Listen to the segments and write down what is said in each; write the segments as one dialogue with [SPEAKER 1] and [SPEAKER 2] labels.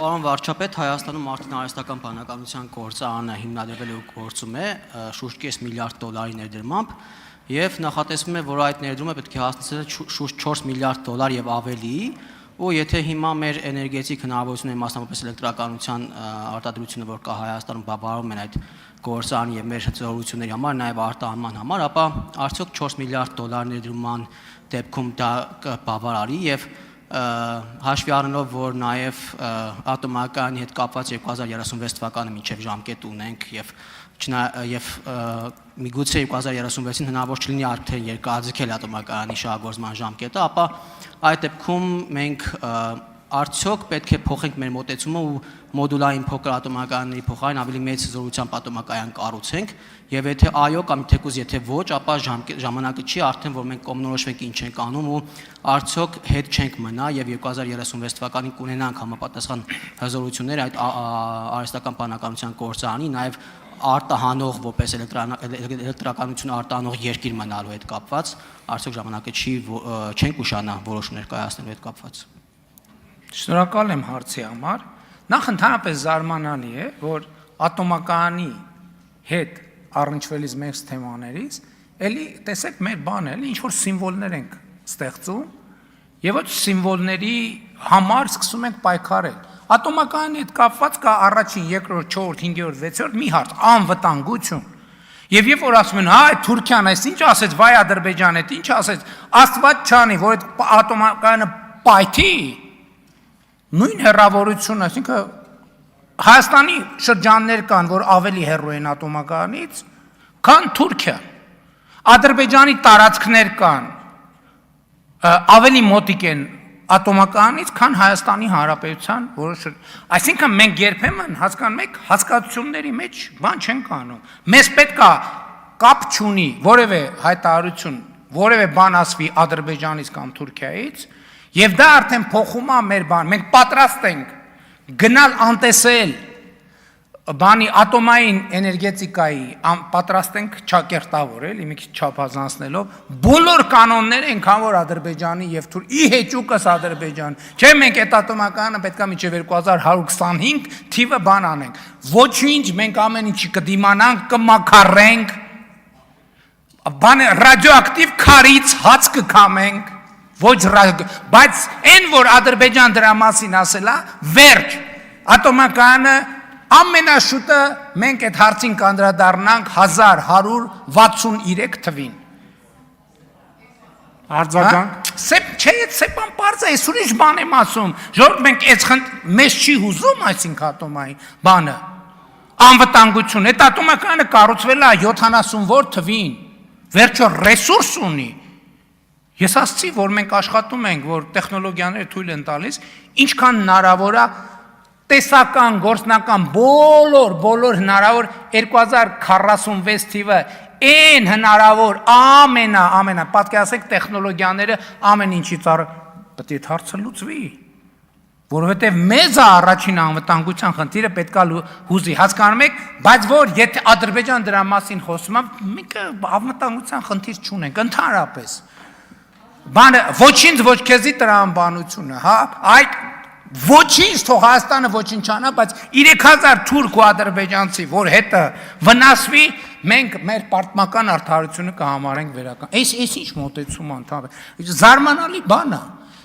[SPEAKER 1] Պարոն վարչապետ, Հայաստանում արդեն արհեստական բանականության գործարանը հիմնադրվել ու գործում է շուրջ $5 միլիարդ ներդրմամբ եւ նախատեսվում է, որ այդ ներդրումը պետք է հասնի շուրջ $4 միլիարդ եւ ավելի, ու եթե հիմա մեր էներգետիկ հնարավորությունները, մասնավորապես էլեկտրականության արտադրությունը, որ կա Հայաստանում, բավարարում են այդ գործարանի եւ մեր հզորությունների համար, նաեւ արտահանման համար, ապա արդյոք $4 միլիարդ ներդրման դեպքում դա բավարարի եւ հաշվի առնելով, որ նաև ատոմակայանի հետ կապված 2036 թվականը մինչև ժամկետ ունենք եւ միգուցե 2036-ին հնարավոր չլինի արդեն երկարաձգել ատոմակայանի շահագործման ժամկետը, ապա այդ դեպքում մենք արդյոք պետք է փոխենք մեր մոտեցումը ու մոդուլային փոքր ատոմակայանների փոխարեն ավելի մեծ հզորությամբ ատոմակայան կառուցենք եւ եթե այո կամ թեկուզ եթե ոչ, ապա ժամանակը չի արդեն որ մենք կողմնորոշվենք ինչ ենք անում ու արդյոք հետ չենք մնա եւ 2036 թվականին կունենանք համապատասխան հզորություններ այդ արհեստական բանականության գործարանի նաեւ արտահանող որպես էլեկտրականություն արտահանող երկիր մնալու հետ կապված արդյոք ժամանակը չի չենք ուշանա որոշումներ կայացնելու հետ կապված։
[SPEAKER 2] Շնորհակալ եմ հարցի համար։ Նախ ընդհանրապես զարմանալի է, որ ատոմակայանի հետ առնչվելիս մեծ թեմաներից, էլի տեսեք մեր բանը, էլի ինչ որ սիմվոլներ ենք ստեղծում, եւ այդ սիմվոլների համար սկսում ենք պայքարել։ Ատոմակայանի հետ կապված կա առաջին, երկրորդ, 4-րդ, 5-րդ, 6-րդ մի հարց՝ անվտանգություն։ Եվ երբ որ ասում են, հա, այդ Թուրքիան այս ինչ ասեց, վայ Ադրբեջանը, այդ ինչ ասեց, Աստված չանի, որ այդ ատոմակայանը պայթի, նույն հեռավորություն, այսինքն Հայաստանի շրջաններ կան, որ ավելի հեռու են ատոմակայանից, քան Թուրքիան։ Ադրբեջանի տարածքներ կան, ավելի մոտիկ են ատոմակայանից, քան Հայաստանի Հանրապետության որոշ։ Այսինքն մենք երբեմն հասկանում եք, հասկացությունների մեջ բան չենք անում։ Մեզ պետք է կապ չունի որևէ հայտարարություն, որևէ բան ասվի Ադրբեջանից կամ Թուրքիայից, եւ դա արդեն փոխում է մեր բան։ Մենք պատրաստ ենք գնալ անտեսել բանի ատոմային էներգետիկայի պատրաստ ենք չակերտավոր էլի մի քիչ չափազանցնելով բոլոր կանոնները այնքան որ Ադրբեջանի եւ Թուրքի հեճուկս Ադրբեջան չէ մենք այդ ատոմակայանը պետքա մինչեւ 2125 թիվը բան անենք ոչինչ մենք ամեն ինչի կդիմանանք կմաքարենք բանը ռադիոակտիվ քարից հաց կքամենք ոչ բայց այն որ Ադրբեջան դրա մասին ասելա վերջ ատոմակայանը ամենաշուտը մենք այդ հարցին կանդրադառնանք 1163 թվին արձագանք չէ սեպան պարզ է ուրիշ բան եմ ասում ժողովուրդ մենք այդ մեզ չի հուզում այսինքն ատոմային բանը անվտանգություն այդ ատոմակայանը կառուցվել է 70-րդ թվին վերջո ռեսուրս ունի Ես ասացի, որ մենք աշխատում ենք, որ տեխնոլոգիաները թույլ են տալիս, ինչքան հնարավոր է տեսական, գործնական, բոլոր հնարավոր 2046 թիվը այն հնարավոր ամենա, պատկերացեք տեխնոլոգիաները ամեն ինչից պետք է հարցը լուծվի, որովհետև մեզ է առաջին անվտանգության խնդիրը պետք է հուզի, հասկանում եք, բայց որ եթե Ադրբեջան դրա մասին խոսում է, մենք անվտանգության խնդիր չունենք, ընդհանրապես Բանը ոչինչ ոչ քեզի տրամաբանությունը, հա, այդ ոչինչ թող Հայաստանը ոչինչ չանա, բայց 3000 թուրք ու ադրբեջանցի, որ հետը վնասվի, մենք մեր պատմական արդարությունը կհամարենք վերական։ Այս ինչ մոտեցում ընդհանրապես զարմանալի բան է։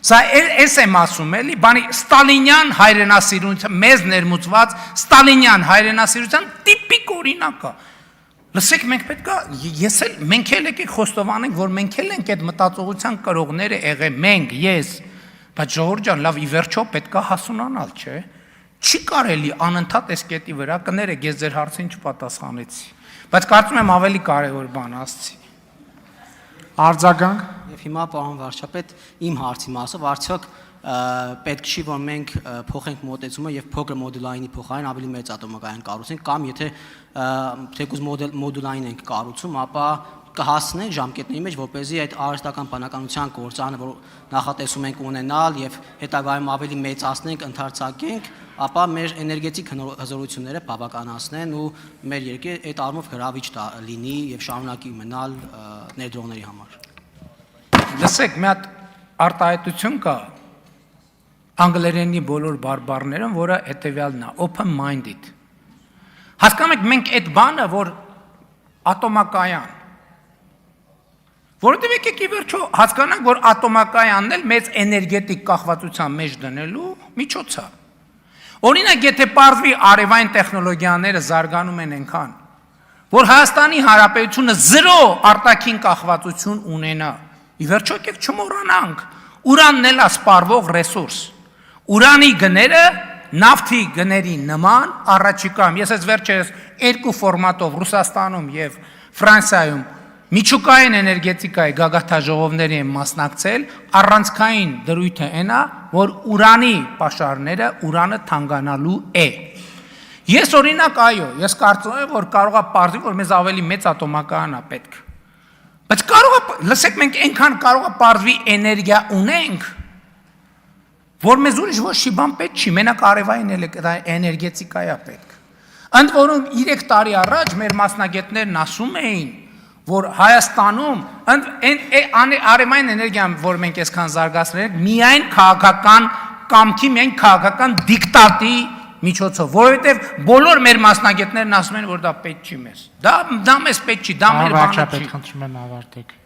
[SPEAKER 2] Սա էս եմ ասում էլի, բանի ստալինյան հայրենասիրություն, մեզ ներմուծված ստալինյան հայրենասիրության տիպիկ օրինակ է։ Լսեք, մենք պետք է, մենք էլ եկեք խոստովանենք, որ մենք էլ ենք այդ մտածողության կրողները եղել, մենք, ես, բայց ժողովուրդ ջան, լավ, ի վերջո պետք է հասունանալ, չէ։ Չի կարելի անընդհատ այս կետի վրա կներեք, ես ձեր հարցին չպատասխանեցի, բայց կարծում եմ ավելի կարևոր բան ասացի։
[SPEAKER 1] Արձագանք։ Եվ հիմա պարոն վարչապետ, իմ հարցի մասով արդյոք պետք չի որ մենք փոխենք մոտեցումը եւ փոքր մոդուլայինի փոխարեն ավելի մեծ ատոմակայան կառուցենք կամ եթե թեկուզ մոդուլային ենք կառուցում, ապա կհասնենք ժամկետների մեջ, որպեսզի այդ արհեստական բանականության գործարանը, որ նախատեսում ենք ունենալ եւ հետագայում ավելի մեծացնենք, ընդարձակենք, ապա մեր էներգետիկ հզորությունները բավականացնեն ու մեր երկրը այդ առումով հրավիչ լինի եւ շարունակի մնալ ներդրողների համար։
[SPEAKER 2] Լսեք, մի հատ արտահայտություն կա անգլերենի բոլոր բարբառներն, որը հետեւյալն է, open minded։ Հասկանում եք, մենք այդ բանը, որ ատոմակայան, որովհետև եկեք ի վերջո հասկանանք, որ ատոմակայանն էլ մեծ էներգետիկ կախվածության մեջ դնելու միջոց է։ Օրինակ, եթե պարզվի արևային տեխնոլոգիաները զարգանում են այնքան, որ Հայաստանի Հանրապետությունը 0 արտաքին կախվածություն ունենա, ի վերջո եկեք չմոռանանք, ուրանն էլ է սպառվող ռեսուրս։ Ուրանի գները նավթի գների նման առաջիկայում, ես այս վերջերս երկու ֆորմատով Ռուսաստանում եւ Ֆրանսիայում միջուկային էներգետիկայի գագաթաժողովների են մասնակցել, առանցքային դրույթը այն է, որ ուրանի պաշարները ուրանը թանկանալու է։ Ես օրինակ այո, ես կարծում եմ, որ կարող է պարզվի, որ մեզ ավելի մեծ ատոմակայան է պետք։ Բայց կարող է, լսեք, մենք այնքան կարող է պարզվի էներգիա ունենք, որ մեզ ուրիշ ոչ մի բան պետք չի, մենակ արևային էներգետիկա է պետք։ Ընդ որում 3 տարի առաջ մեր մասնագետներն ասում էին, որ Հայաստանում արևային էներգիան, որ մենք այսքան զարգացրել ենք, միայն քաղաքական կամքի, միայն քաղաքական դիկտատի միջոցով, որովհետև բոլոր մեր մասնագետներն ասում են, որ դա պետք չի մեզ։ Դա մեզ պետք չի, դա մեր բանը չի։
[SPEAKER 3] Խնդրում եմ ավարտեք։